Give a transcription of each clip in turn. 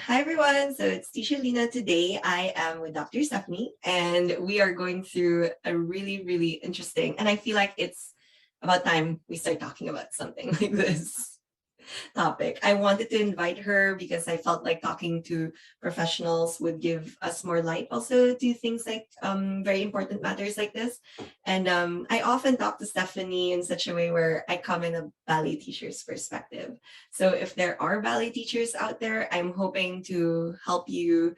Hi everyone. So it's teacher Lina today. I am with Dr. Stephanie and we are going through a really interesting, and I feel like it's about time we start talking about something like this topic. I wanted to invite her because I felt like talking to professionals would give us more light also to things like very important matters like this. And I often talk to Stephanie in such a way where I come in a ballet teacher's perspective. So if there are ballet teachers out there, I'm hoping to help you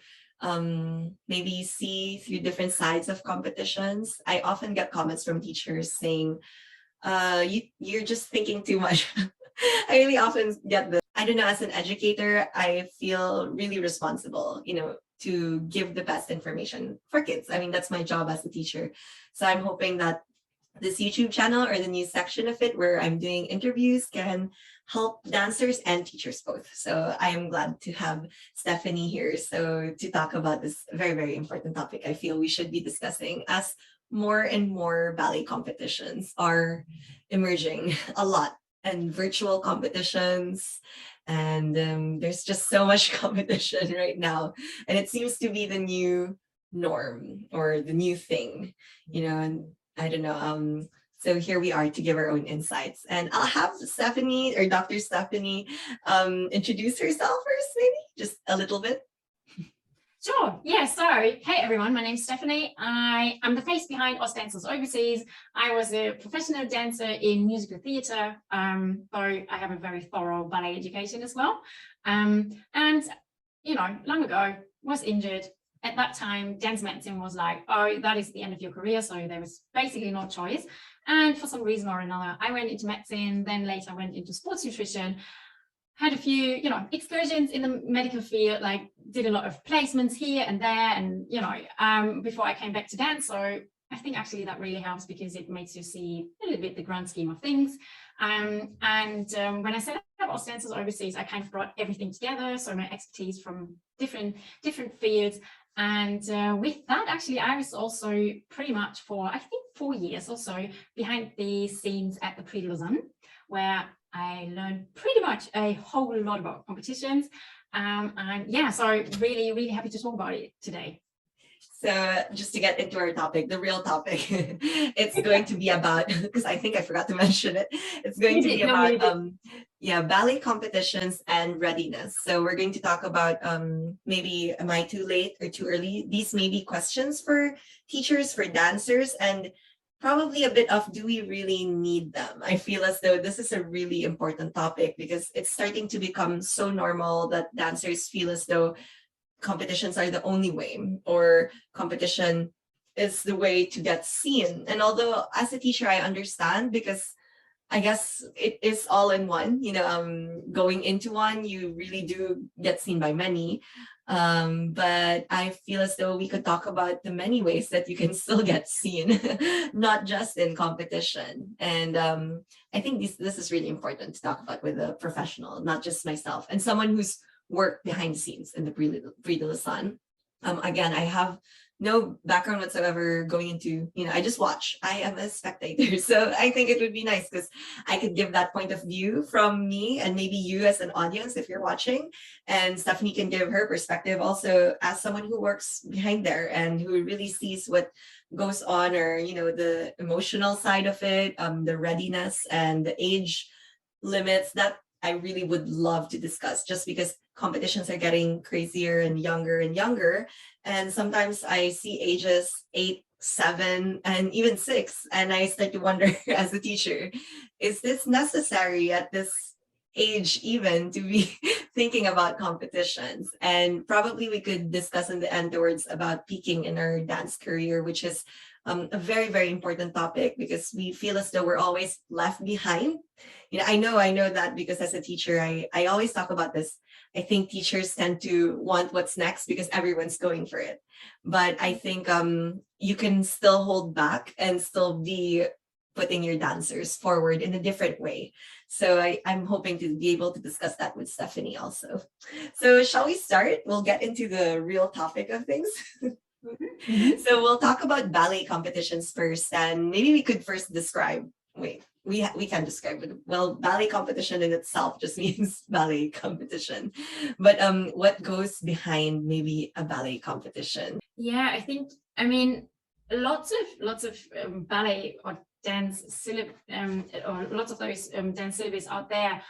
maybe see through different sides of competitions. I often get comments from teachers saying, you're just thinking too much. I really often get the, I don't know, as an educator, I feel really responsible, to give the best information for kids. I mean, that's my job as a teacher. So I'm hoping that this YouTube channel or the new section of it where I'm doing interviews can help dancers and teachers both. So I am glad to have Stephanie here. So to talk about this very important topic, I feel we should be discussing as more and more ballet competitions are emerging a lot, and virtual competitions, and there's just so much competition right now, and it seems to be the new norm or the new thing, and I don't know. So here we are to give our own insights, and I'll have Stephanie or Dr. Stephanie introduce herself first, maybe just a little bit. Sure. Yeah. So, hey everyone, my name's Stephanie. I am the face behind AUS Dance Overseas. I was a professional dancer in musical theatre, though I have a very thorough ballet education as well. And long ago was injured. At that time, dance medicine was like, oh, that is the end of your career. So there was basically no choice. And for some reason or another, I went into medicine. Then later I went into sports nutrition. Had a few, excursions in the medical field, like did a lot of placements here and there, and, before I came back to dance. So I think actually that really helps because it makes you see a little bit the grand scheme of things. When I set up AUS Dance Overseas, I kind of brought everything together. So my expertise from different fields. And with that, actually, I was also pretty much for, I think, 4 years or so behind the scenes at the Prix de Lausanne, where I learned pretty much a whole lot about competitions. And yeah, so really happy to talk about it today. So just to get into our topic, the real topic, it's going to be about, because I think I forgot to mention it, it's going to be about ballet competitions and readiness. So we're going to talk about maybe am I too late or too early? These may be questions for teachers, for dancers, and probably a bit of, do we really need them? I feel as though this is a really important topic because it's starting to become so normal that dancers feel as though competitions are the only way, or competition is the way to get seen. And although as a teacher, I understand, because I guess it is all in one, going into one, you really do get seen by many. But I feel as though we could talk about the many ways that you can still get seen, not just in competition. And I think this is really important to talk about with a professional, not just myself, and someone who's worked behind the scenes in the Prix de Lausanne. Again, I have no background whatsoever going into, I just watch. I am a spectator. So I think it would be nice because I could give that point of view from me and maybe you as an audience if you're watching. And Stephanie can give her perspective also as someone who works behind there and who really sees what goes on, or, the emotional side of it, the readiness and the age limits that I really would love to discuss, just because competitions are getting crazier and younger. And sometimes I see ages 8, 7, and even 6. And I start to wonder as a teacher, is this necessary at this age even to be thinking about competitions? And probably we could discuss in the end towards about peaking in our dance career, which is a very important topic because we feel as though we're always left behind. I know that because as a teacher, I always talk about this. I think teachers tend to want what's next because everyone's going for it. But I think you can still hold back and still be putting your dancers forward in a different way. So I'm hoping to be able to discuss that with Stephanie also. So shall we start? We'll get into the real topic of things. So we'll talk about ballet competitions first, and maybe we could first describe, we can describe it. Well, ballet competition in itself just means ballet competition. But what goes behind maybe a ballet competition? Yeah, I mean, lots of ballet or dance syllabus, or lots of those dance syllabus out there,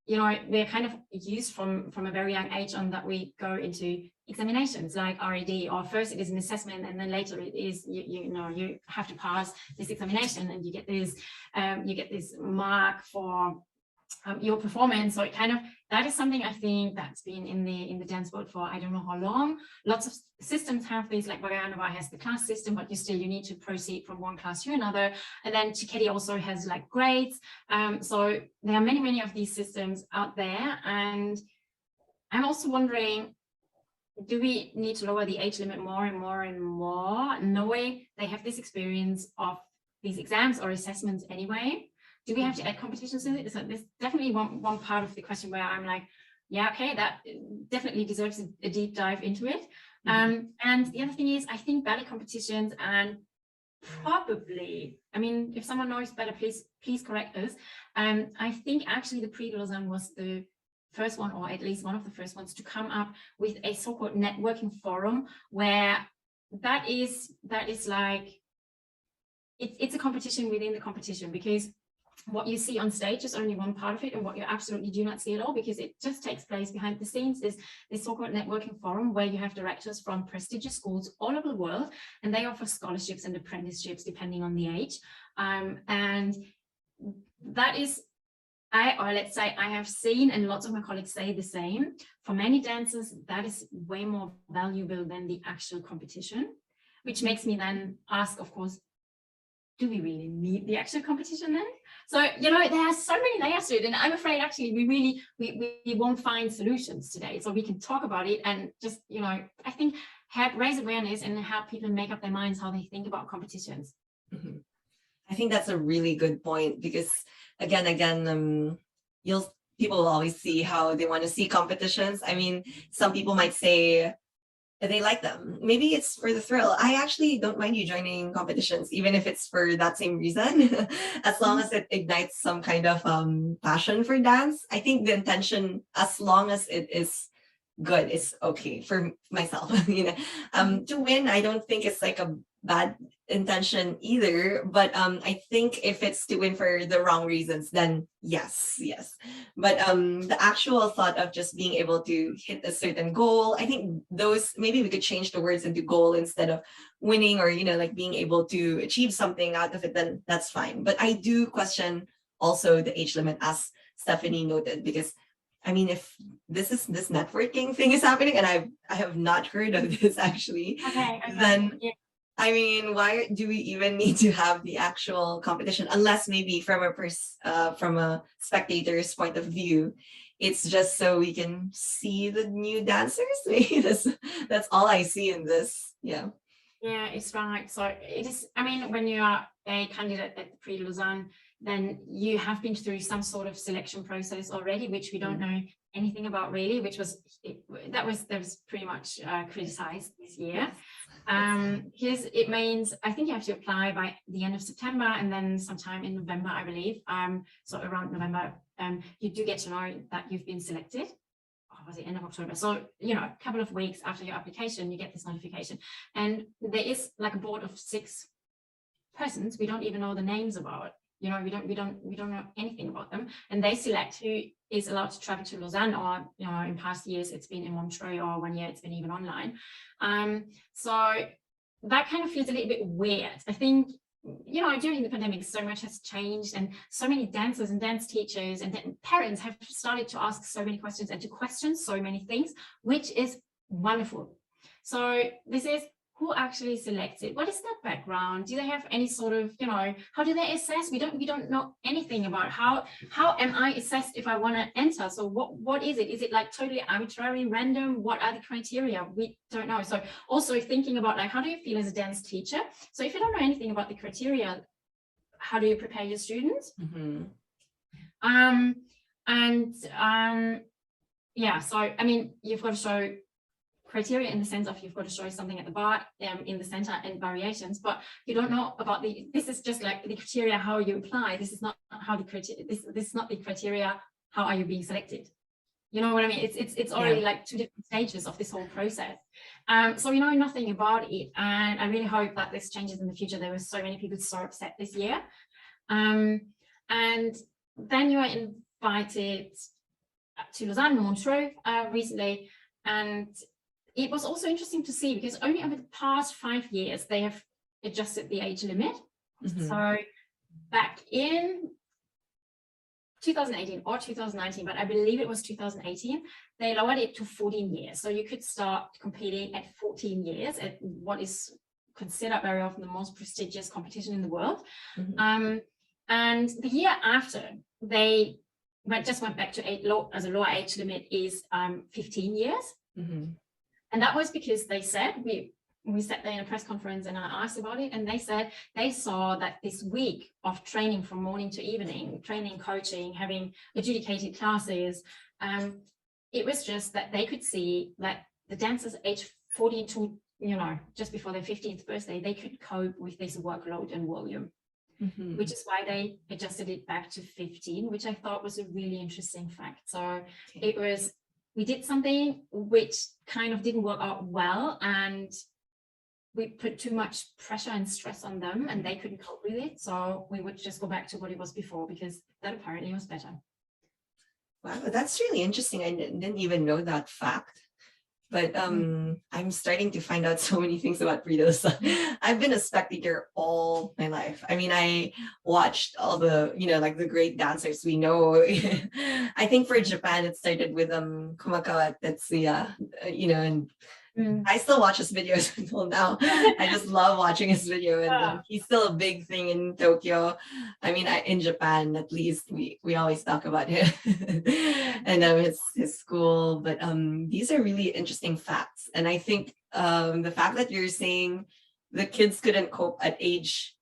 they're kind of used from a very young age on, that we go into examinations like RAD, or first it is an assessment, and then later it is you have to pass this examination, and you get this mark for your performance. So that is something I think that's been in the dance world for I don't know how long. Lots of systems have these, like Vaganova has the class system, but you need to proceed from one class to another. And then Cicchetti also has like grades. So there are many of these systems out there. And I'm also wondering, do we need to lower the age limit more and more and more, knowing they have this experience of these exams or assessments anyway? Do we have to add competitions in it? So there's definitely one part of the question where I'm like, yeah, okay, that definitely deserves a deep dive into it. And the other thing is, I think ballet competitions, and probably, I mean, if someone knows better, please correct us. I think actually the Prix de Lausanne was the first one, or at least one of the first ones, to come up with a so-called networking forum, where that is like, it's a competition within the competition, because what you see on stage is only one part of it, and what you absolutely do not see at all, because it just takes place behind the scenes, is this so-called networking forum, where you have directors from prestigious schools all over the world, and they offer scholarships and apprenticeships depending on the age. And that is, let's say I have seen, and lots of my colleagues say the same, for many dancers, that is way more valuable than the actual competition, which makes me then ask, of course, do we really need the actual competition then? So, there are so many layers to it, and I'm afraid actually we won't find solutions today. So we can talk about it and just, I think raise awareness and help people make up their minds how they think about competitions. I think that's a really good point, because again, people will always see how they want to see competitions. I mean, some people might say they like them. Maybe it's for the thrill. I actually don't mind you joining competitions, even if it's for that same reason, as long as it ignites some kind of passion for dance. I think the intention, as long as it is good, is okay for myself. To win, I don't think it's like a bad intention either, but I think if it's to win for the wrong reasons, then yes. But the actual thought of just being able to hit a certain goal, I think those, maybe we could change the words into goal instead of winning, or like being able to achieve something out of it, then that's fine. But I do question also the age limit, as Stephanie noted, because I mean, if this networking thing is happening, and I have not heard of this actually, then yeah. I mean, why do we even need to have the actual competition? Unless maybe from a spectator's point of view, it's just so we can see the new dancers. Maybe that's all I see in this. Yeah. Yeah, it's right. So it is. I mean, when you are a candidate at the Prix de Lausanne, then you have been through some sort of selection process already, which we don't know anything about really, that was pretty much criticized this year. It means, I think you have to apply by the end of September, and then sometime in November, I believe. So around November, you do get to know that you've been selected. Or was it end of October? So, a couple of weeks after your application, you get this notification. And there is like a board of 6 persons we don't even know the names about. We don't know anything about them, and they select who is allowed to travel to Lausanne, or in past years it's been in Montreux, or one year it's been even online. So that kind of feels a little bit weird. I think during the pandemic, so much has changed, and so many dancers and dance teachers and parents have started to ask so many questions and to question so many things, which is wonderful. So this is who actually selects it. What is their background? Do they have any sort of, how do they assess? We don't know anything about how am I assessed if I want to enter? So what is it? Is it like totally arbitrary, random? What are the criteria? We don't know. So also thinking about like, how do you feel as a dance teacher? So if you don't know anything about the criteria, how do you prepare your students? Yeah, so I mean, you've got to show criteria in the sense of you've got to show something at the bar, in the center, and variations, but you don't know about this is just like the criteria, how you apply. This is not how the criteria, this is not the criteria, how are you being selected? You know what I mean? It's already like two different stages of this whole process. So we know nothing about it. And I really hope that this changes in the future. There were so many people so upset this year. And then you are invited to Lausanne and Montreux recently. And it was also interesting to see, because only over the past 5 years, they have adjusted the age limit. Mm-hmm. So back in 2018 or 2019, but I believe it was 2018, they lowered it to 14 years. So you could start competing at 14 years at what is considered very often the most prestigious competition in the world. Mm-hmm. And the year after, they just went back to as a lower age limit is 15 years. Mm-hmm. And that was because they said, we sat there in a press conference and I asked about it, and they said they saw that this week of training from morning to evening, training, coaching, having adjudicated classes, it was just that they could see that the dancers aged 14 to, just before their 15th birthday, they could cope with this workload and volume, mm-hmm. which is why they adjusted it back to 15, which I thought was a really interesting fact. So it was, we did something which kind of didn't work out well, and we put too much pressure and stress on them and they couldn't cope with it. So we would just go back to what it was before, because that apparently was better. Wow, that's really interesting. I didn't even know that fact. But I'm starting to find out so many things about burritos. I've been a spectator all my life. I mean, I watched all the, like the great dancers we know. I think for Japan, it started with Kumakawa Tetsuya, and I still watch his videos until now. I just love watching his video, and he's still a big thing in Tokyo. I mean, in Japan, at least we always talk about him and his school. But these are really interesting facts, and I think the fact that you're saying the kids couldn't cope at age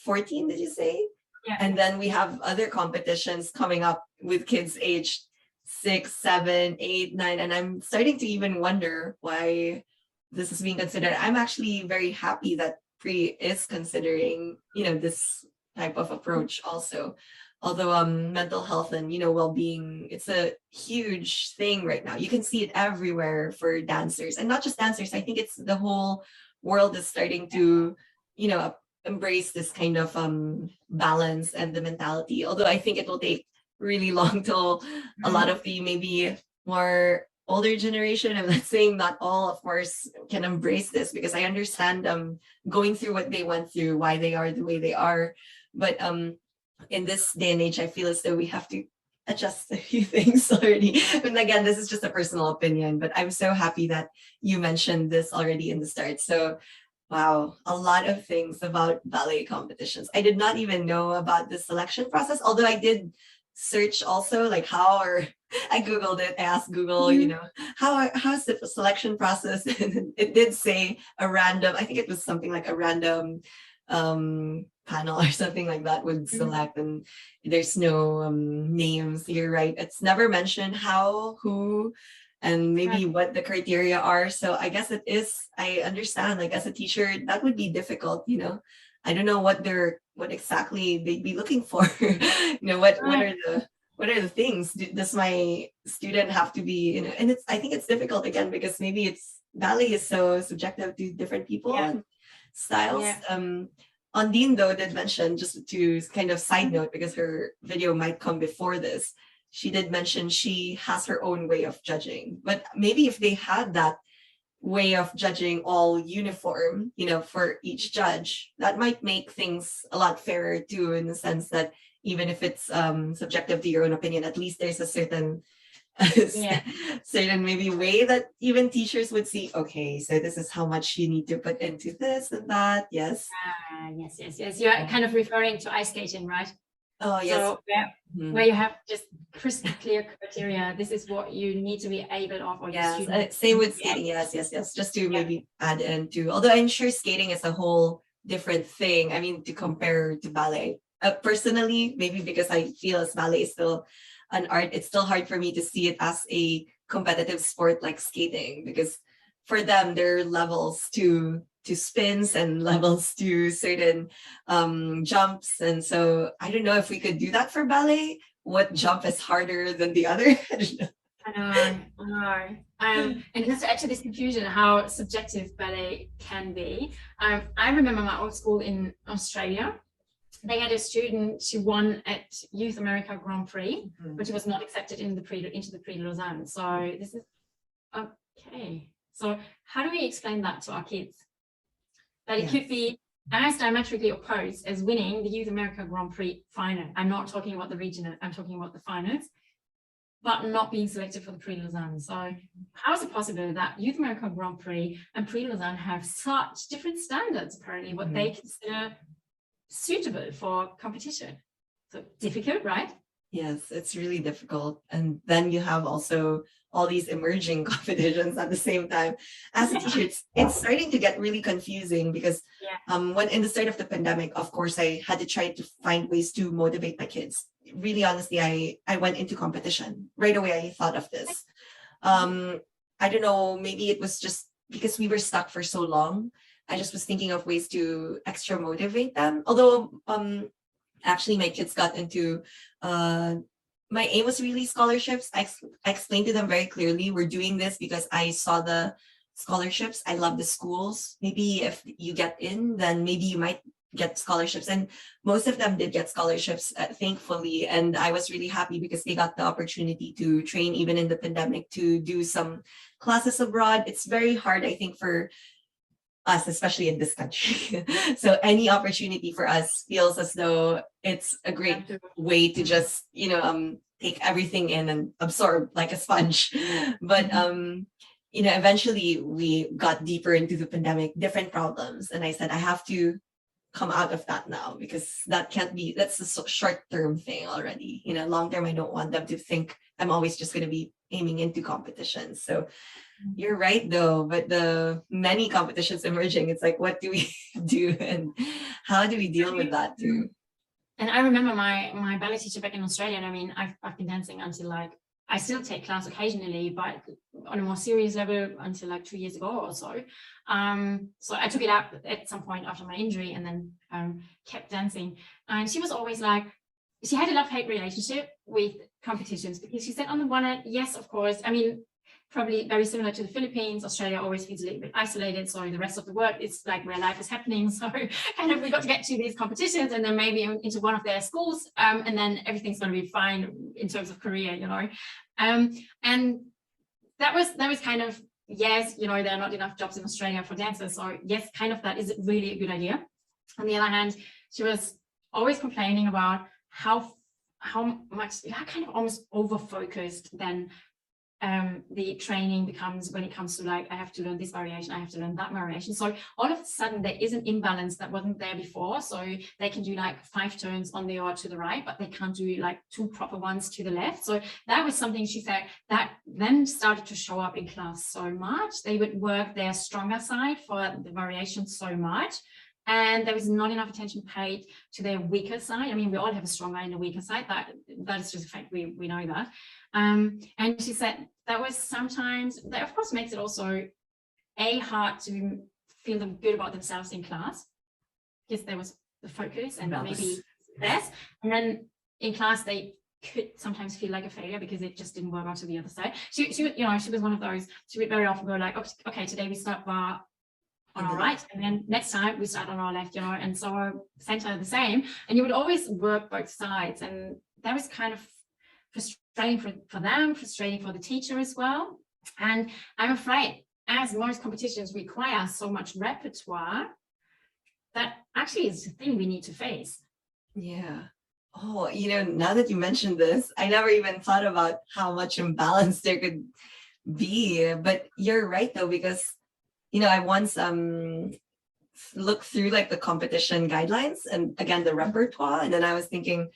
14, did you say? Yeah. And then we have other competitions coming up with kids aged 6, 7, 8, 9, and I'm starting to even wonder why this is being considered. I'm actually very happy that Pre is considering, this type of approach also. Although mental health and well-being, it's a huge thing right now. You can see it everywhere for dancers, and not just dancers. I think it's the whole world is starting to, embrace this kind of balance and the mentality. Although I think it will take really long till a lot of the maybe more older generation, I'm not saying not all, of course, can embrace this, because I understand going through what they went through, why they are the way they are. But in this day and age, I feel as though we have to adjust a few things already. And again, this is just a personal opinion, but I'm so happy that you mentioned this already in the start. So wow, a lot of things about ballet competitions. I did not even know about the selection process, although I did search also, like I Googled it, I asked Google, how's the selection process? And it did say a random, I think it was something like a random panel or something like that would select, and there's no names. You're right. It's never mentioned how, who, and maybe what the criteria are. So I guess it is, I understand, like as a teacher, that would be difficult, I don't know what exactly they'd be looking for. What are the things? Does my student have to be, and I think it's difficult again, because maybe ballet is so subjective to different people and styles. Yeah. Ondine though did mention, just to kind of side note, because her video might come before this, she did mention she has her own way of judging. But maybe if they had that way of judging all uniform, for each judge, that might make things a lot fairer too, in the sense that even if it's subjective to your own opinion, at least there's a certain maybe way that even teachers would see, okay, so this is how much you need to put into this and that. Yes. Yes. You're kind of referring to ice skating, right? Oh, yes. So where you have just crystal clear criteria, this is what you need to be able of. Or same with skating. Yes. Just to maybe add into, although I'm sure skating is a whole different thing. I mean, to compare to ballet. Personally, maybe because I feel as ballet is still an art, it's still hard for me to see it as a competitive sport like skating, because for them, there are levels to spins and levels to certain jumps. And so I don't know if we could do that for ballet. What jump is harder than the other? I don't know. I know. And just to add to this confusion, how subjective ballet can be. I remember my old school in Australia. They had a student who won at Youth America Grand Prix, but she was not accepted into the Prix de Lausanne. So this is okay. So how do we explain that to our kids? That it could be as diametrically opposed as winning the Youth America Grand Prix final. I'm not talking about the regional, I'm talking about the finals, but not being selected for the Prix de Lausanne. So how is it possible that Youth America Grand Prix and Prix de Lausanne have such different standards, apparently, what they consider suitable for competition? So difficult, right? Yes, it's really difficult. And then you have also all these emerging competitions at the same time. As a teacher, it's starting to get really confusing because when in the start of the pandemic, of course, I had to try to find ways to motivate my kids. Really, honestly, I went into competition. Right away, I thought of this. I don't know, maybe it was just because we were stuck for so long. I just was thinking of ways to extra motivate them. Although actually my kids got into my aim was really scholarships. I explained to them very clearly, we're doing this because I saw the scholarships. I love the schools. Maybe if you get in, then maybe you might get scholarships. And most of them did get scholarships, thankfully. And I was really happy because they got the opportunity to train even in the pandemic, to do some classes abroad. It's very hard, I think, for us, especially in this country. So any opportunity for us feels as though it's a great way to just, take everything in and absorb like a sponge. But, eventually we got deeper into the pandemic, different problems. And I said, I have to come out of that now because that can't be, that's a short-term thing already. Long-term, I don't want them to think I'm always just going to be aiming into competitions. So you're right though, but the many competitions emerging, it's like, what do we do and how do we deal with that too? And I remember my ballet teacher back in Australia, and I mean, I've been dancing until I still take class occasionally, but on a more serious level until 2 years ago or so. So I took it up at some point after my injury and then kept dancing. And she was always like, she had a love-hate relationship with competitions because she said on the one hand, yes, of course, I mean, probably very similar to the Philippines. Australia always feels a little bit isolated, so the rest of the world is like where life is happening. So kind of we got to get to these competitions and then maybe into one of their schools, and then everything's going to be fine in terms of career, and that was kind of, yes, there are not enough jobs in Australia for dancers, so yes, kind of that is really a good idea. On the other hand, she was always complaining about how much kind of almost over focused then the training becomes when it comes to I have to learn this variation, I have to learn that variation. So all of a sudden there is an imbalance that wasn't there before. So they can do 5 turns on the or to the right, but they can't do 2 proper ones to the left. So that was something she said that then started to show up in class so much. They would work their stronger side for the variation so much. And there was not enough attention paid to their weaker side. I mean, we all have a stronger and a weaker side. That is just a fact. We know that. And she said that was sometimes, that of course makes it also hard to feel them good about themselves in class because there was the focus and maybe less. And then in class, they could sometimes feel like a failure because it just didn't work out to the other side. She was one of those. She would very often go okay, today we start bar on our right, and then next time we start on our left, and so center the same. And you would always work both sides, and that was kind of frustrating for them, frustrating for the teacher as well. And I'm afraid, as most competitions require so much repertoire, that actually is the thing we need to face. Yeah. Oh, now that you mentioned this, I never even thought about how much imbalance there could be. But you're right though, because I once looked through the competition guidelines and again the repertoire, and then I was thinking,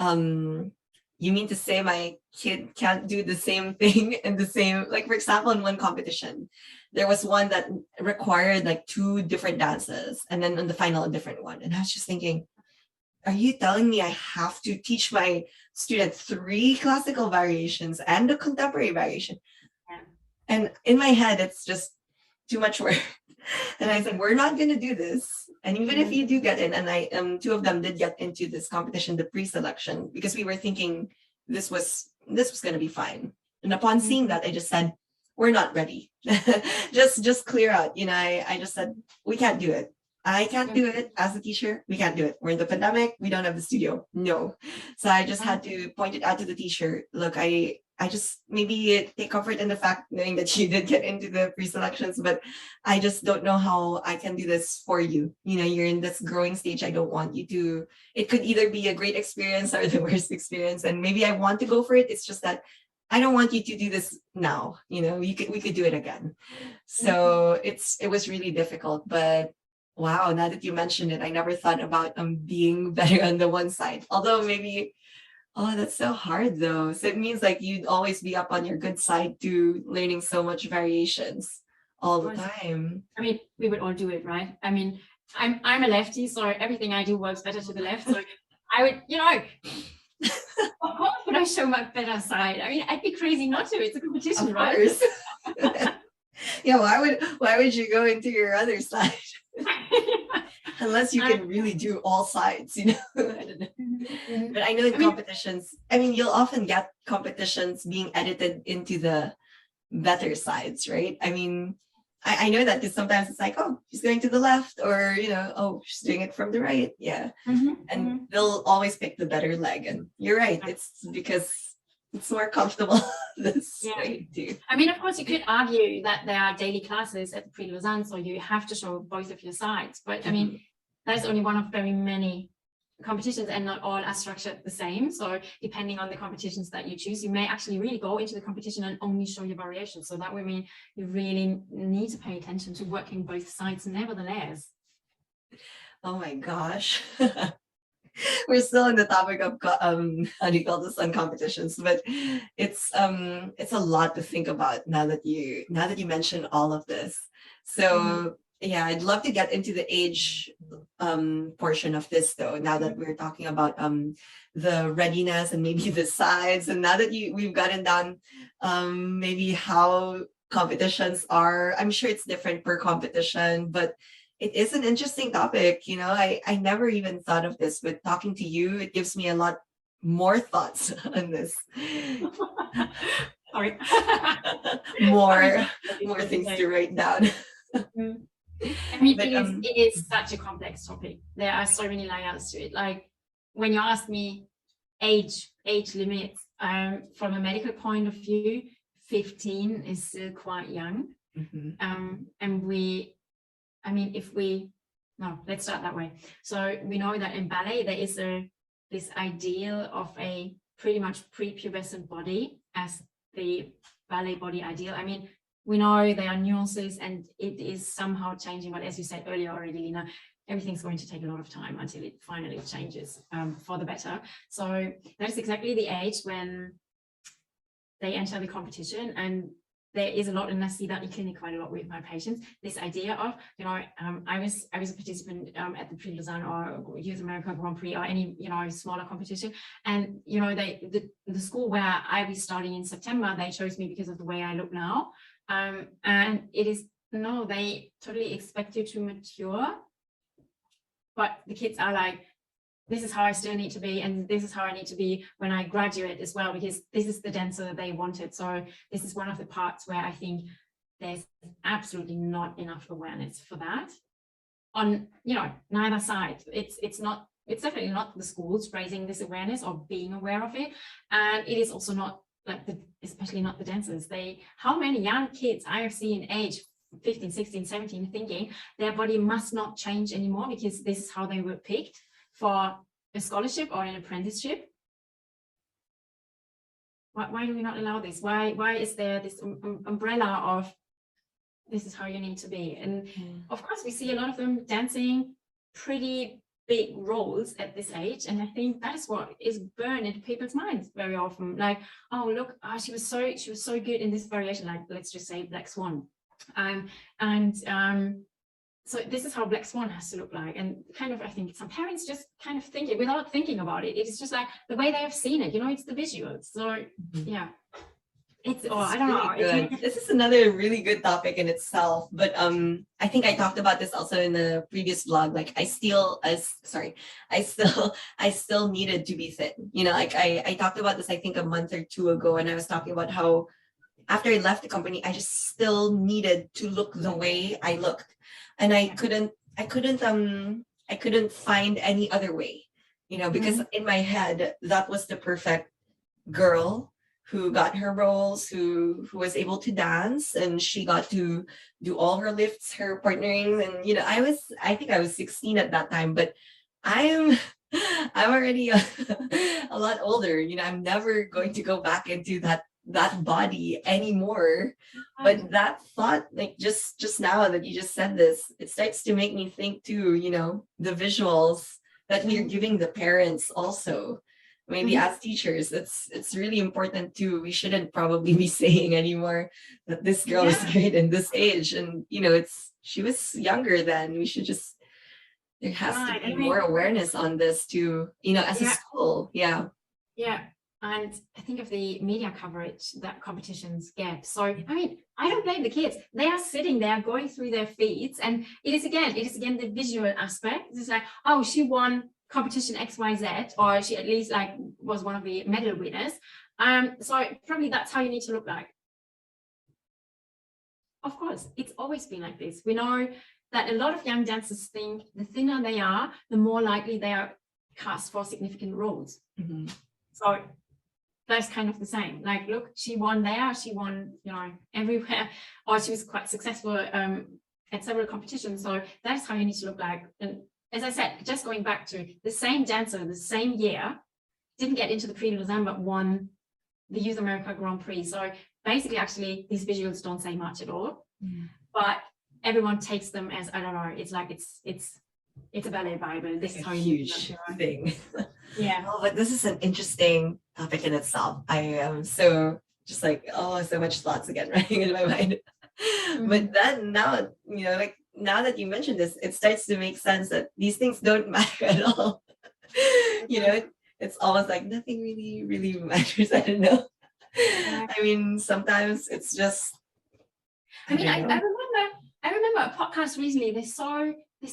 you mean to say my kid can't do the same thing in the same, for example, in one competition, there was one that required 2 different dances, and then in the final a different one. And I was just thinking, are you telling me I have to teach my student 3 classical variations and a contemporary variation? Yeah. And in my head, it's just, too much work. And I said, we're not going to do this. And even if you do get in, and I two of them did get into this competition, the pre-selection, because we were thinking this was going to be fine. And upon seeing that, I just said, we're not ready. just clear out. I just said, we can't do it. I can't do it as a teacher. We can't do it. We're in the pandemic. We don't have the studio. No. So I just had to point it out to the teacher. Look, I just maybe take comfort in the fact knowing that you did get into the pre-selections, but I just don't know how I can do this for you. You're in this growing stage. I don't want you to, it could either be a great experience or the worst experience. And maybe I want to go for it. It's just that I don't want you to do this now. We could do it again. So it was really difficult, but wow, now that you mentioned it, I never thought about being better on the one side. Although maybe, oh, that's so hard though. So it means like you'd always be up on your good side to learning so much variations all the time. I mean, we would all do it, right? I mean, I'm a lefty, so everything I do works better to the left. So I would, of course, would I show my better side? I mean, I'd be crazy not to. It's a competition, Of right? course. Yeah, why would you go into your other side? Unless you can really do all sides, I don't know. But I know in competitions, you'll often get competitions being edited into the better sides, right? I know that because sometimes it's like, oh, she's going to the left, or oh, she's doing it from the right. Yeah. And they'll always pick the better leg. And you're right, it's because it's more comfortable this way too. I mean, of course, you could argue that there are daily classes at the Prix-Lausanne, so you have to show both of your sides. But I mean, that's only one of very many competitions, and not all are structured the same. So depending on the competitions that you choose, you may actually really go into the competition and only show your variations. So that would mean you really need to pay attention to working both sides nevertheless. Oh my gosh. We're still in the topic of how do you call this, on competitions, but it's a lot to think about now that you mention all of this. So yeah, I'd love to get into the age portion of this though, now that we're talking about the readiness and maybe the sides, and now that we've gotten down maybe how competitions are. I'm sure it's different per competition, but it is an interesting topic. I never even thought of this, but talking to you, it gives me a lot more thoughts on this. Sorry. more things to write down. I mean, it is such a complex topic. There are so many layers to it. Like when you ask me age limits, from a medical point of view, 15 is still quite young. And let's start that way. So we know that in ballet, there is this ideal of a pretty much prepubescent body as the ballet body ideal. I mean, we know there are nuances and it is somehow changing, but as you said earlier already, Lina, everything's going to take a lot of time until it finally changes for the better. So that is exactly the age when they enter the competition, and there is a lot, and I see that in clinic quite a lot with my patients, this idea of, I was a participant at the Prix-Lausanne or Youth America Grand Prix or any, smaller competition. And, the school where I was starting in September, they chose me because of the way I look now. And it is, no, they totally expect you to mature. But the kids are like, this is how I still need to be, and this is how I need to be when I graduate as well, because this is the dancer that they wanted. So this is one of the parts where I think there's absolutely not enough awareness for that on, neither side. It's definitely not the schools raising this awareness or being aware of it. And it is also not especially not the dancers. How many young kids I have seen age 15, 16, 17 thinking their body must not change anymore because this is how they were picked for a scholarship or an apprenticeship. Why do we not allow this? Why is there this umbrella of this is how you need to be? And of course, we see a lot of them dancing pretty big roles at this age, and I think that is what is burned into people's minds very often. Like, oh look, she was so good in this variation. Like, let's just say Black Swan, so this is how Black Swan has to look like. And kind of, I think some parents just kind of think it without thinking about it. It's just like the way they have seen it, it's the visuals. So yeah. It's, This oh, is I don't really know. good. This is another really good topic in itself. But I think I talked about this also in the previous vlog. Like I still needed to be thin. You know, like I talked about this I think a month or two ago, and I was talking about how after I left the company, I just still needed to look the way I looked. And I couldn't find any other way, you know, because in my head, that was the perfect girl who got her roles, who was able to dance, and she got to do all her lifts, her partnering. And you know, I think I was 16 at that time, but I'm I'm already a lot older. You know, I'm never going to go back into that body anymore. But that thought, like just now that you just said this, it starts to make me think too, you know, the visuals that we are giving the parents also. Maybe as teachers, it's really important too. We shouldn't probably be saying anymore that this girl is great in this age. And you know, she was younger then. We should just, there has to be more awareness on this too, you know, as a school. Yeah. Yeah. And I think of the media coverage that competitions get. So, I mean, I don't blame the kids. They are sitting there going through their feeds. And it is again the visual aspect. It's like, oh, she won competition XYZ, or she at least like was one of the medal winners. So probably that's how you need to look like. Of course, it's always been like this. We know that a lot of young dancers think the thinner they are, the more likely they are cast for significant roles. So that's kind of the same. Like, look, she won there, she won, you know, everywhere, or she was quite successful at several competitions. So that's how you need to look like. And as I said, just going back to the same dancer, the same year, didn't get into the Prix de Lausanne, but won the Youth America Grand Prix. So basically, actually, these visuals don't say much at all, but everyone takes them as, I don't know, it's like it's a ballet Bible. This is how you huge thing. Yeah. Oh, but this is an interesting topic in itself. I am so just like, oh, so much thoughts again running in my mind. But then now, you know, like now that you mentioned this, it starts to make sense that these things don't matter at all. You know, it's almost like nothing really matters. I don't know. I mean, sometimes it's just, I remember a podcast recently. This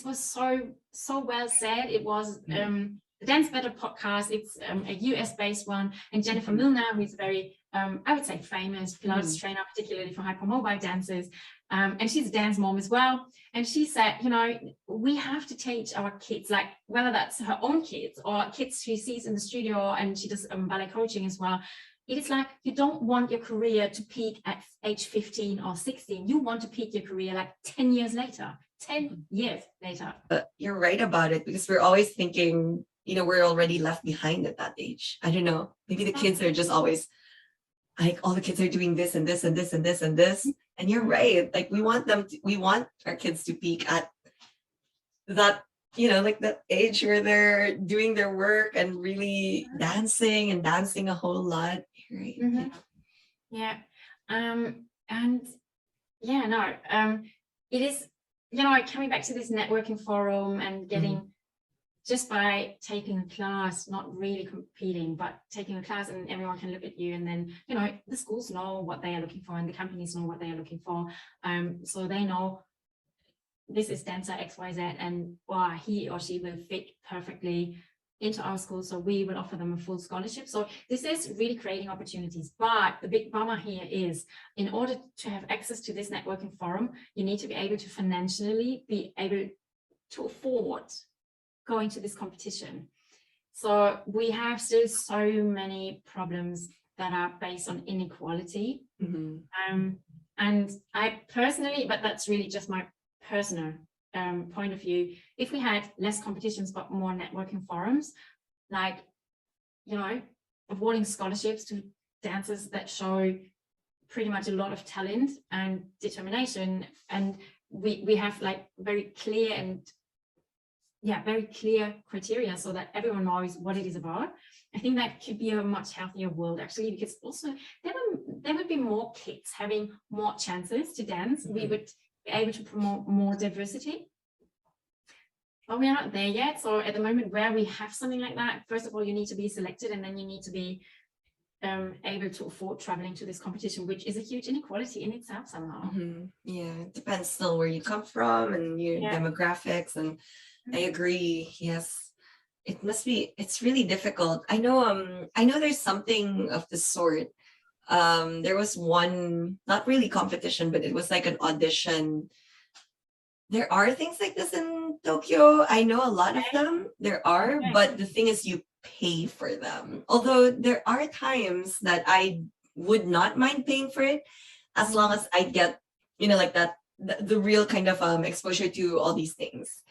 was so well said. It was the Dance Better podcast. It's a US based one, and Jennifer Milner, who is a very I would say famous Pilates trainer, particularly for hypermobile dancers, and she's a dance mom as well. And she said, you know, we have to teach our kids, like whether that's her own kids or kids she sees in the studio, and she does ballet coaching as well. It is like, you don't want your career to peak at age 15 or 16. You want to peak your career like 10 years later. 10 years later. You're right about it, because we're always thinking, you know, we're already left behind at that age. I don't know. Maybe the kids are just always like, all the kids are doing this and this and this and this and this. And you're right. Like we want our kids to peak at that, you know, like that age where they're doing their work and really dancing a whole lot. Right. Yeah. And yeah, no, it is, you know, coming back to this networking forum and getting, just by taking a class, not really competing, but taking a class, and everyone can look at you, and then, you know, the schools know what they are looking for and the companies know what they are looking for. So they know this is dancer XYZ, and wow, he or she will fit perfectly into our school, so we will offer them a full scholarship. So this is really creating opportunities. But the big bummer here is, in order to have access to this networking forum, you need to be able to financially be able to afford going to this competition. So we have still so many problems that are based on inequality. And I personally, but that's really just my personal point of view, if we had less competitions but more networking forums, like, you know, awarding scholarships to dancers that show pretty much a lot of talent and determination, and we have like very clear criteria so that everyone knows what it is about. I think that could be a much healthier world, actually, because also there would be more kids having more chances to dance. We would be able to promote more diversity. But we are not there yet. So at the moment where we have something like that, first of all, you need to be selected, and then you need to be able to afford traveling to this competition, which is a huge inequality in itself somehow. Yeah, it depends still where you come from and your demographics. And I agree. Yes, it must be. It's really difficult. I know there's something of the sort. There was one, not really competition, but it was like an audition. There are things like this in Tokyo. I know a lot of them. There are, but the thing is, you pay for them. Although there are times that I would not mind paying for it, as long as I get, like that, the real kind of exposure to all these things.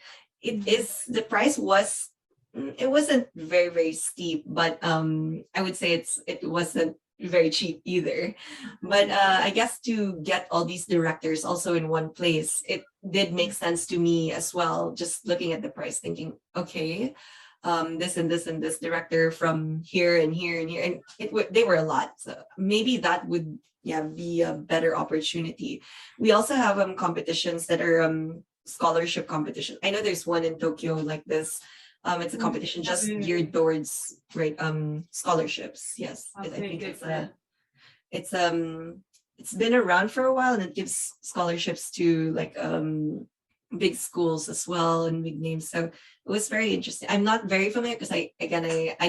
The price was, it wasn't very, very steep, but I would say it wasn't very cheap either. But I guess to get all these directors also in one place, it did make sense to me as well, just looking at the price, thinking, okay, this and this and this director from here and here and here, and they were a lot, so maybe that would be a better opportunity. We also have competitions that are scholarship competition. I know there's one in Tokyo like this. It's a competition just geared towards scholarships. Yes, I think it's been around for a while, and it gives scholarships to like big schools as well and big names. So it was very interesting. I'm not very familiar because I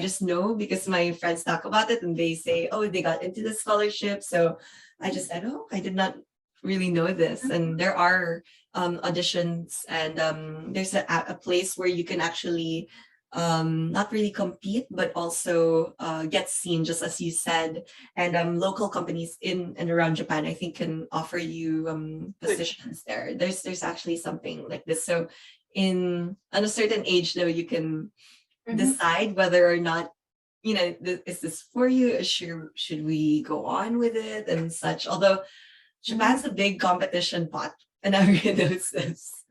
just know because my friends talk about it and they say, oh, they got into the scholarship. So I just said, oh, I did not really know this. And there are auditions, and there's a place where you can actually not really compete, but also get seen, just as you said. And local companies in and around Japan, I think, can offer you positions there. There's actually something like this. So on a certain age, though, you can decide whether or not, is this for you? Should we go on with it and such? Although Japan's a big competition pot, and everyone knows this.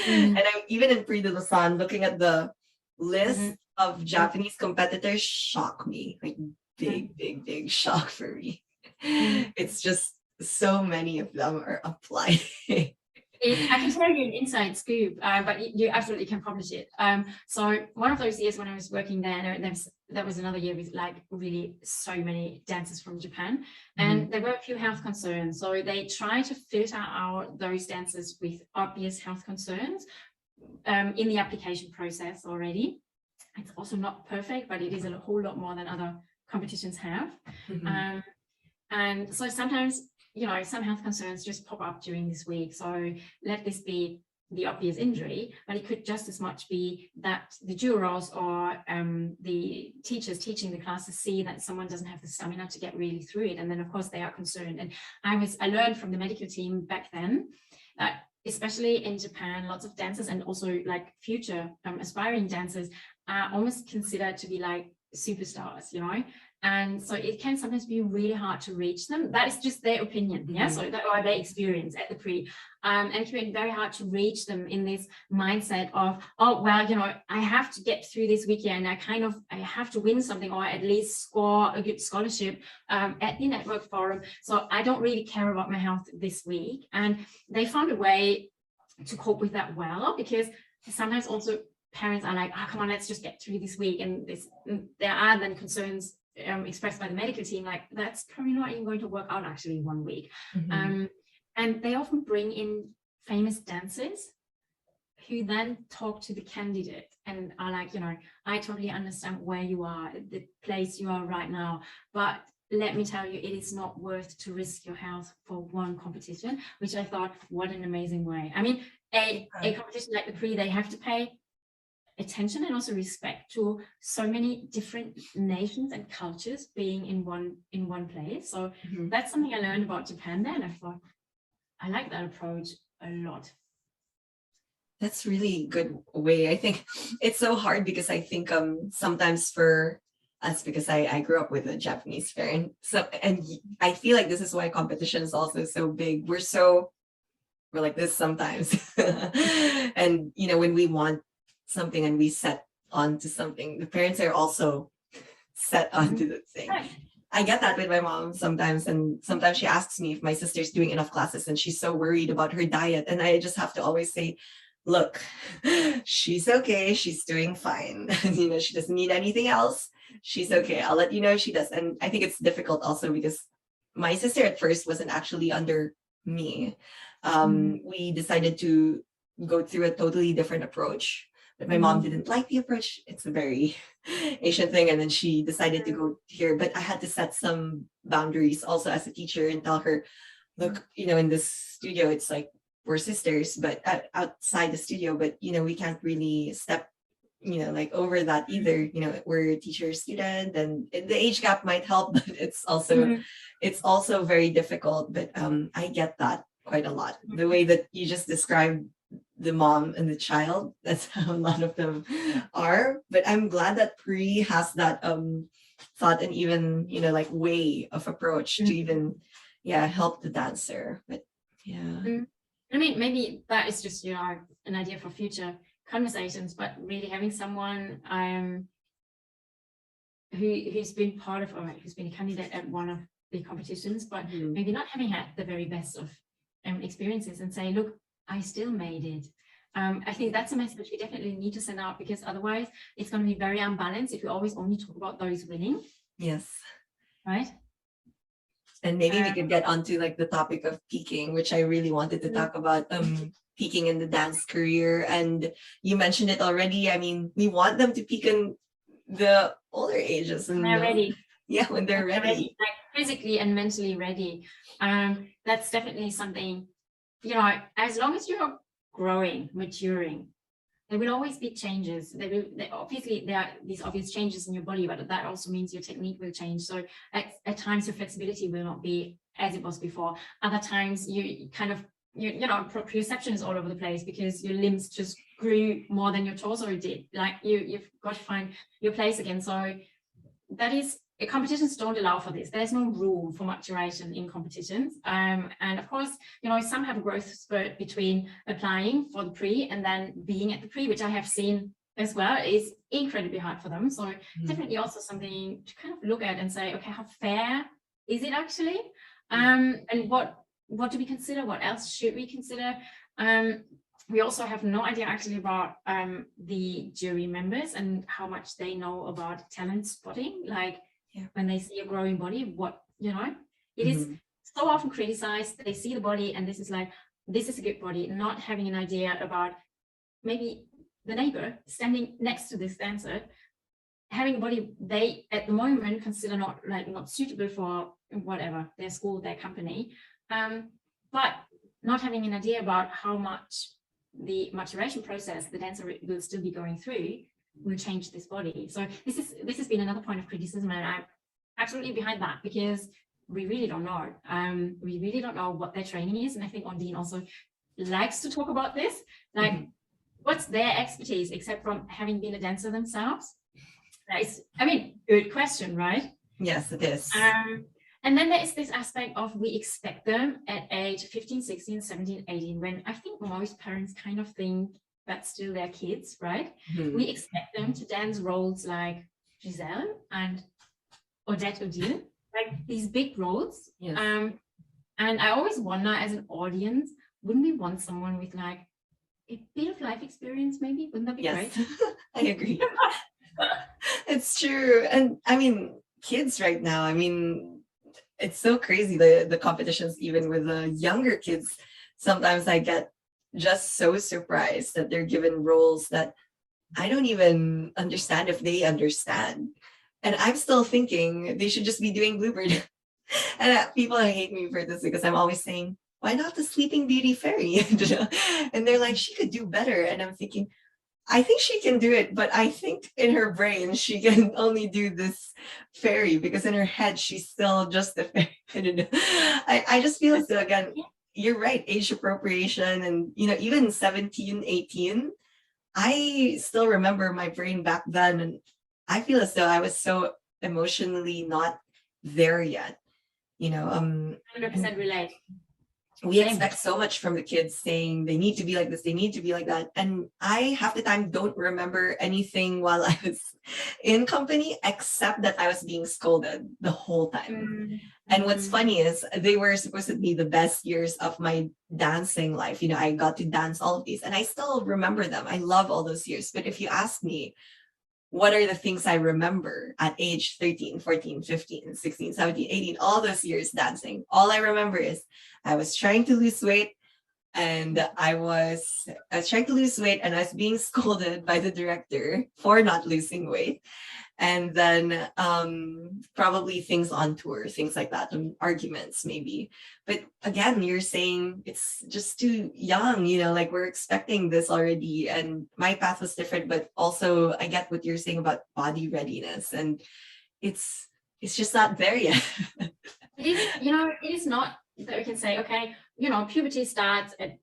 And I'm even in Prix de Lausanne looking at the list of Japanese competitors, shock me, like big shock for me. It's just so many of them are applying. I can tell you an inside scoop, but you absolutely can publish it. So one of those years when I was working there, that was another year with like really so many dancers from Japan, and there were a few health concerns. So they try to filter out those dancers with obvious health concerns in the application process already. It's also not perfect, but it is a whole lot more than other competitions have. And so sometimes, some health concerns just pop up during this week. So let this be the obvious injury, but it could just as much be that the jurors or the teachers teaching the classes see that someone doesn't have the stamina to get really through it. And then of course they are concerned. And I learned from the medical team back then that especially in Japan, lots of dancers and also like future aspiring dancers are almost considered to be like superstars, and so it can sometimes be really hard to reach them. That is just their opinion, so that or their experience at the Prix, and it can be very hard to reach them in this mindset of, oh well, I have to get through this weekend, I have to win something or at least score a good scholarship at the network forum, so I don't really care about my health this week. And they found a way to cope with that well, because sometimes also parents are like, oh come on, let's just get through this week, and there are then concerns expressed by the medical team, like that's probably not even going to work out actually 1 week. And they often bring in famous dancers who then talk to the candidate and are like, I totally understand where you are, the place you are right now, but let me tell you, it is not worth to risk your health for one competition, which I thought, what an amazing way. I mean, a competition like the Prix, they have to pay attention and also respect to so many different nations and cultures being in one place. So that's something I learned about Japan there, and I thought I like that approach a lot. That's really good way. I think it's so hard because I think sometimes for us, because I grew up with a Japanese parent, and I feel like this is why competition is also so big. We're like this sometimes. And when we want something and we set onto something, the parents are also set onto the thing. I get that with my mom sometimes, and sometimes she asks me if my sister's doing enough classes and she's so worried about her diet, and I just have to always say, look, she's okay, she's doing fine. She doesn't need anything else. she's okay. I'll let you know if she does. And I think it's difficult also because my sister at first wasn't actually under me. We decided to go through a totally different approach, but my mom didn't like the approach. It's a very Asian thing. And then she decided to go here, but I had to set some boundaries also as a teacher and tell her, look, in this studio, it's like we're sisters, but outside the studio, but, we can't really step, like over that either. We're a teacher student, and the age gap might help, but it's also very difficult. But I get that quite a lot. The way that you just described the mom and the child, that's how a lot of them are. But I'm glad that Pri has that thought and even, like way of approach to even help the dancer. But I mean, maybe that is just, an idea for future conversations, but really having someone who's been part of, or who's been a candidate at one of the competitions, but maybe not having had the very best of experiences, and say, look, I still made it. I think that's a message we definitely need to send out, because otherwise it's going to be very unbalanced if we always only talk about those winning. Yes. Right. And maybe we could get onto like the topic of peaking, which I really wanted to talk about, peaking in the dance career. And you mentioned it already. I mean, we want them to peak in the older ages. And they're ready. Yeah, when they're ready. Like physically and mentally ready. That's definitely something, as long as you're growing, maturing, there will always be changes. Obviously, there are these obvious changes in your body, but that also means your technique will change. So at times your flexibility will not be as it was before. Other times you kind of, proprioception is all over the place because your limbs just grew more than your torso did. Like you've got to find your place again. So that is, competitions don't allow for this. There's no rule for maturation in competitions. And of course, some have a growth spurt between applying for the pre and then being at the pre, which I have seen as well is incredibly hard for them. So definitely also something to kind of look at and say, okay, how fair is it actually? And what do we consider? What else should we consider? We also have no idea actually about the jury members and how much they know about talent spotting. Like, when they see a growing body, it is so often criticized. They see the body and this is a good body, not having an idea about maybe the neighbor standing next to this dancer, having a body they at the moment consider not suitable for whatever, their school, their company, but not having an idea about how much the maturation process the dancer will still be going through will change this body. So this has been another point of criticism, and I'm absolutely behind that, because we really don't know. We really don't know what their training is, and I think Ondine also likes to talk about this. Like, what's their expertise except from having been a dancer themselves? That is, good question, right? Yes, it is. And then there is this aspect of we expect them at age 15, 16, 17, 18, when I think most parents kind of think that's still their kids, right? We expect them to dance roles like Giselle and Odette Odile, like these big roles. Yes. And I always wonder, as an audience, wouldn't we want someone with like a bit of life experience maybe? Wouldn't that be great? I agree. It's true. And kids right now, it's so crazy, the competitions, even with the younger kids. Sometimes I get just so surprised that they're given roles that I don't even understand if they understand. And I'm still thinking they should just be doing Bluebird. And people hate me for this because I'm always saying, why not the Sleeping Beauty fairy? And they're like, she could do better. And I'm thinking, I think she can do it, but I think in her brain, she can only do this fairy because in her head, she's still just a fairy. I don't know. I just feel as though, again, you're right, age appropriation, and even 17, 18, I still remember my brain back then, and I feel as though I was so emotionally not there yet. 100% relate. We expect so much from the kids, saying they need to be like this, they need to be like that. And I half the time don't remember anything while I was in company, except that I was being scolded the whole time. And what's funny is they were supposed to be the best years of my dancing life. I got to dance all of these and I still remember them. I love all those years. But if you ask me, what are the things I remember at age 13, 14, 15, 16, 17, 18, all those years dancing. All I remember is I was trying to lose weight, and I was trying to lose weight, and I was being scolded by the director for not losing weight. And then probably things on tour, things like that, arguments maybe. But again, you're saying it's just too young, like we're expecting this already. And my path was different, but also I get what you're saying about body readiness, and it's just not there yet. It is not that we can say, okay, puberty starts at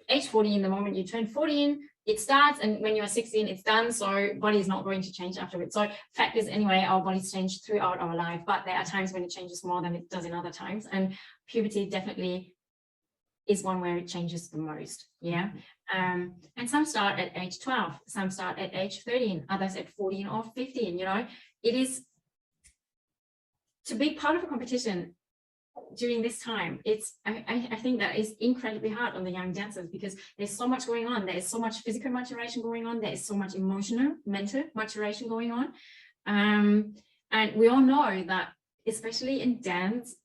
age 14. The moment you turn 14, it starts, and when you're 16, it's done. So body is not going to change afterwards. So fact is, anyway, our bodies change throughout our life, but there are times when it changes more than it does in other times. And puberty definitely is one where it changes the most. Yeah. And some start at age 12, some start at age 13, others at 14 or 15. It is, to be part of a competition during this time, I think that is incredibly hard on the young dancers, because there's so much going on. There is so much physical maturation going on. There is so much emotional, mental maturation going on. And we all know that, especially in dance,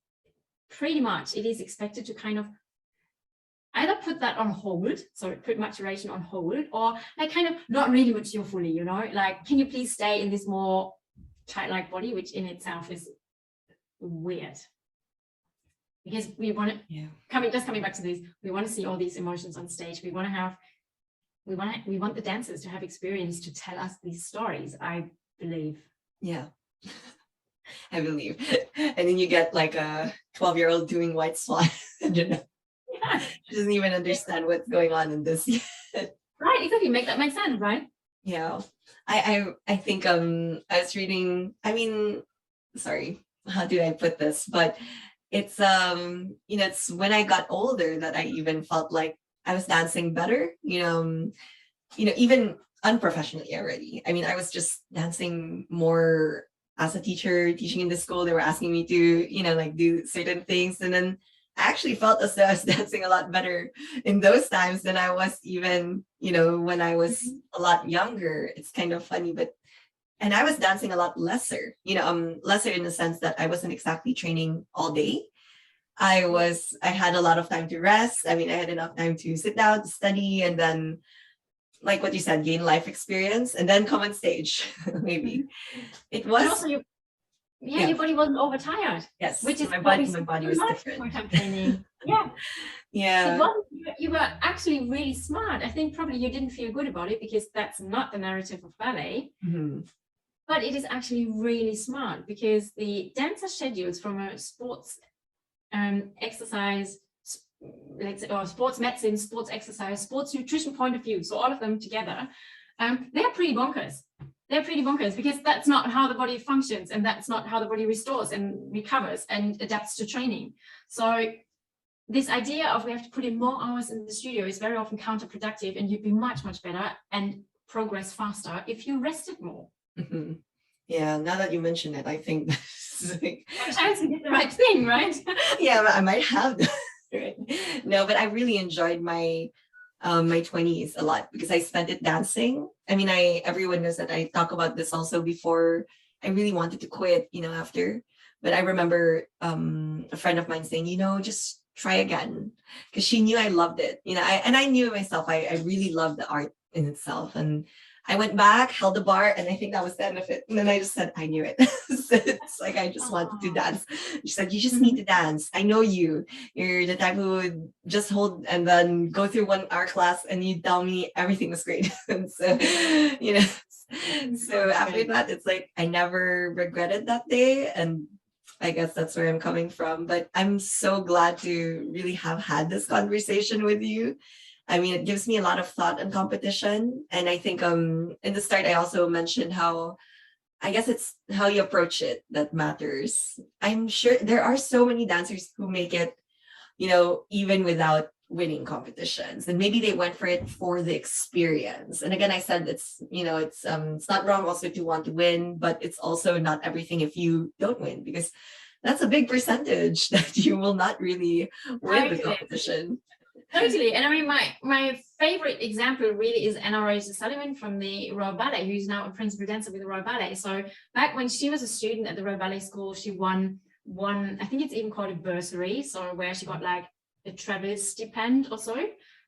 pretty much it is expected to kind of either put that on hold, so put maturation on hold, or like kind of not really mature fully, like, can you please stay in this more childlike body, which in itself is weird. Because we want to, coming back to this, we want to see all these emotions on stage. We want the dancers to have experience to tell us these stories, I believe. Yeah, I believe. And then you get like a 12-year-old doing White Swan. She doesn't even understand what's going on in this yet. Right, exactly. Make that make sense, right? Yeah. I think I was reading, sorry, how do I put this? But it's it's when I got older that I even felt like I was dancing better, even unprofessionally already. I was just dancing more as a teacher, teaching in the school. They were asking me to, do certain things. And then I actually felt as though I was dancing a lot better in those times than I was even, when I was a lot younger. It's kind of funny, and I was dancing a lot lesser, lesser in the sense that I wasn't exactly training all day. I had a lot of time to rest. I had enough time to sit down, to study, and then, like what you said, gain life experience, and then come on stage. Maybe it was. Also, your body wasn't overtired. Yes, which is my body was different. Yeah. So you were actually really smart. I think probably you didn't feel good about it, because that's not the narrative of ballet. Mm-hmm. But it is actually really smart, because the dancer schedules from a sports exercise, or sports medicine, sports exercise, sports nutrition point of view, so all of them together, they're pretty bonkers. They're pretty bonkers, because that's not how the body functions, and that's not how the body restores and recovers and adapts to training. So this idea of we have to put in more hours in the studio is very often counterproductive, and you'd be much, much better and progress faster if you rested more. Mm-hmm. Yeah, now that you mention it, I think sometimes you did the right thing, right? Yeah, I might have. Right? No, but I really enjoyed my 20s a lot, because I spent it dancing. Everyone knows that I talk about this also before I really wanted to quit, after. But I remember a friend of mine saying, just try again, because she knew I loved it. I knew myself, I really loved the art in itself. And I went back, held the bar, and I think that was the end of it. And then I just said, I knew it. So it's like, I just wanted to dance. She said, you just need to dance. I know you. You're the type who would just hold and then go through 1 hour class and you tell me everything was great. And so, so after that, it's like, I never regretted that day. And I guess that's where I'm coming from. But I'm so glad to really have had this conversation with you. It gives me a lot of thought on competition. And I think in the start, I also mentioned how, I guess it's how you approach it that matters. I'm sure there are so many dancers who make it, even without winning competitions. And maybe they went for it for the experience. And again, I said it's not wrong also to want to win, but it's also not everything if you don't win, because that's a big percentage that you will not really win the competition. Totally. And my favorite example really is Anna Rose Sullivan from the Royal Ballet, who's now a principal dancer with the Royal Ballet. So back when she was a student at the Royal Ballet School, she won, I think it's even called a bursary, so where she got like a travel stipend or so.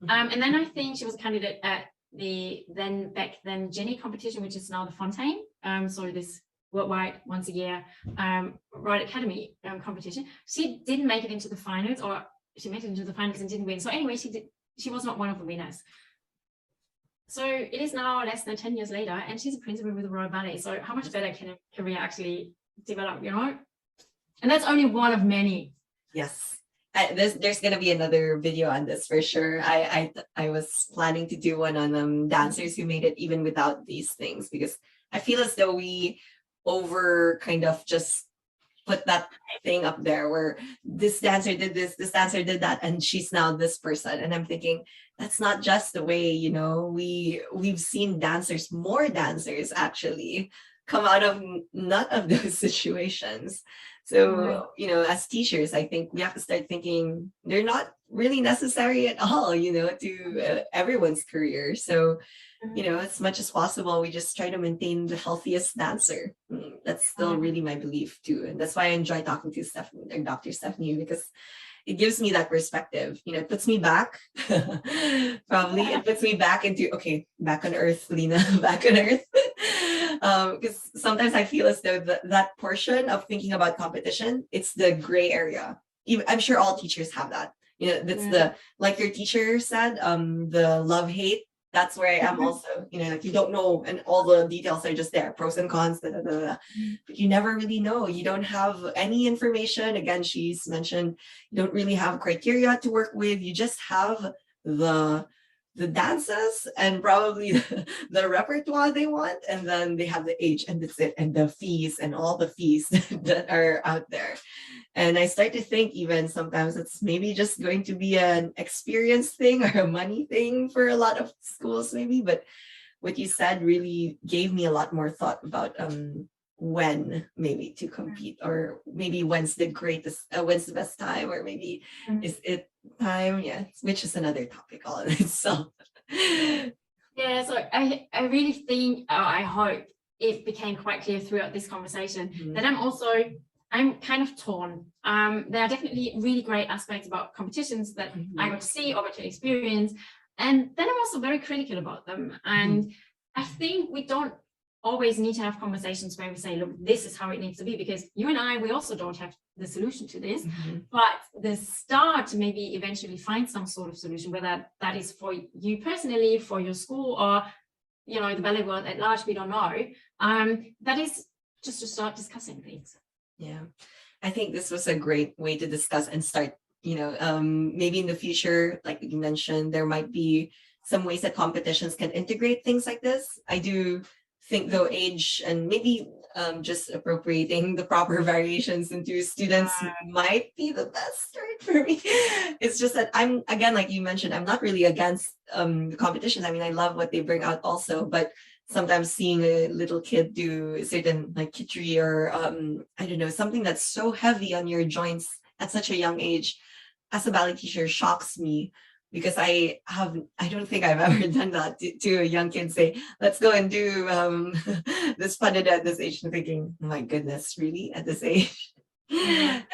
And then I think she was a candidate at the back then Jenny competition, which is now the Fontaine. So this worldwide once a year Royal Academy competition. She didn't make it into the finals, or she made it into the finals and didn't win. So anyway, she was not one of the winners. So it is now less than 10 years later, and she's a principal with the Royal Ballet. So how much better can a career actually develop, you know? And that's only one of many. Yes. There's going to be another video on this for sure. I was planning to do one on dancers who made it even without these things, because I feel as though we over kind of just put that thing up there where this dancer did this dancer did that, and she's now this person. And I'm thinking, that's not just the way, you know, we've seen more dancers actually come out of none of those situations. So, you know, as teachers, I think we have to start thinking they're not really necessary at all, you know, to everyone's career. So, you know, as much as possible, we just try to maintain the healthiest dancer. That's still really my belief too. And that's why I enjoy talking to Stephanie, or Dr. Stephanie, because it gives me that perspective. You know, it puts me back, probably. It puts me back into, okay, back on earth, Lina, back on earth. Because sometimes I feel as though that portion of thinking about competition, it's the gray area. I'm sure all teachers have that. You know, that's the, like your teacher said, the love-hate. That's where I am also. You know, like you don't know, and all the details are just there, pros and cons, but you never really know. You don't have any information. Again, she's mentioned you don't really have criteria to work with. You just have the dances and probably the repertoire they want, and then they have the age, and that's it, and the fees and all the fees that are out there. And I start to think even sometimes it's maybe just going to be an experience thing or a money thing for a lot of schools maybe. But what you said really gave me a lot more thought about when maybe to compete, or maybe when's the best time, or maybe is it time, which is another topic all in itself. Yeah, so I really think, I hope it became quite clear throughout this conversation that I'm kind of torn. There are definitely really great aspects about competitions that I got to see or got to experience, and then I'm also very critical about them. And I think we don't always need to have conversations where we say, look, this is how it needs to be, because you and I, we also don't have the solution to this, but the start to maybe eventually find some sort of solution, whether that is for you personally, for your school, or, you know, the ballet world at large, we don't know. That is just to start discussing things. Yeah, I think this was a great way to discuss and start, you know, maybe in the future, like you mentioned, there might be some ways that competitions can integrate things like this. I do think though age and maybe just appropriating the proper variations into students might be the best right for me. It's just that I'm, again, like you mentioned, I'm not really against the competitions. I mean, I love what they bring out also, but sometimes seeing a little kid do certain like kitchery or I don't know, something that's so heavy on your joints at such a young age, as a ballet teacher, shocks me, because I don't think I've ever done that to a young kid, say, let's go and do this funded at this age, and thinking, my goodness, really, at this age?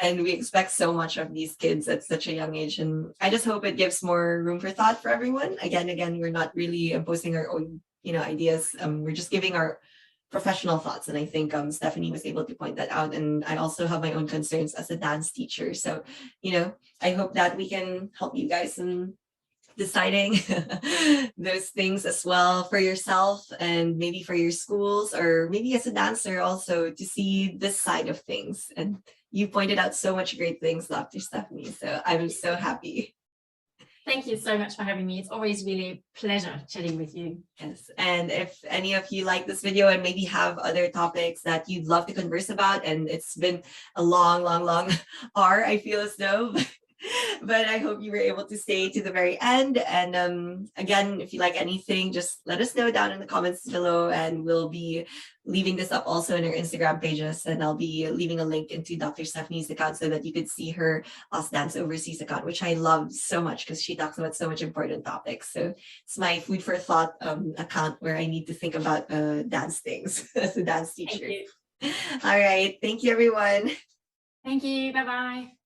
And we expect so much of these kids at such a young age. And I just hope it gives more room for thought for everyone. Again, we're not really imposing our own, you know, ideas. We're just giving our professional thoughts. And I think Stephanie was able to point that out. And I also have my own concerns as a dance teacher. So, you know, I hope that we can help you guys in deciding those things as well for yourself, and maybe for your schools, or maybe as a dancer also, to see this side of things. And you pointed out so much great things, Dr. Stephanie. So I'm so happy. Thank you so much for having me. It's always really a pleasure chatting with you. Yes. And if any of you like this video and maybe have other topics that you'd love to converse about, and it's been a long hour, I feel as though, But I hope you were able to stay to the very end. And again, if you like anything, just let us know down in the comments below, and we'll be leaving this up also in our Instagram pages, and I'll be leaving a link into Dr. Stephanie's account so that you could see her AUS Dance Overseas account, which I love so much because she talks about so much important topics. So it's my food for thought account where I need to think about dance things as a dance teacher. Thank you. All right. Thank you, everyone. Thank you. Bye-bye.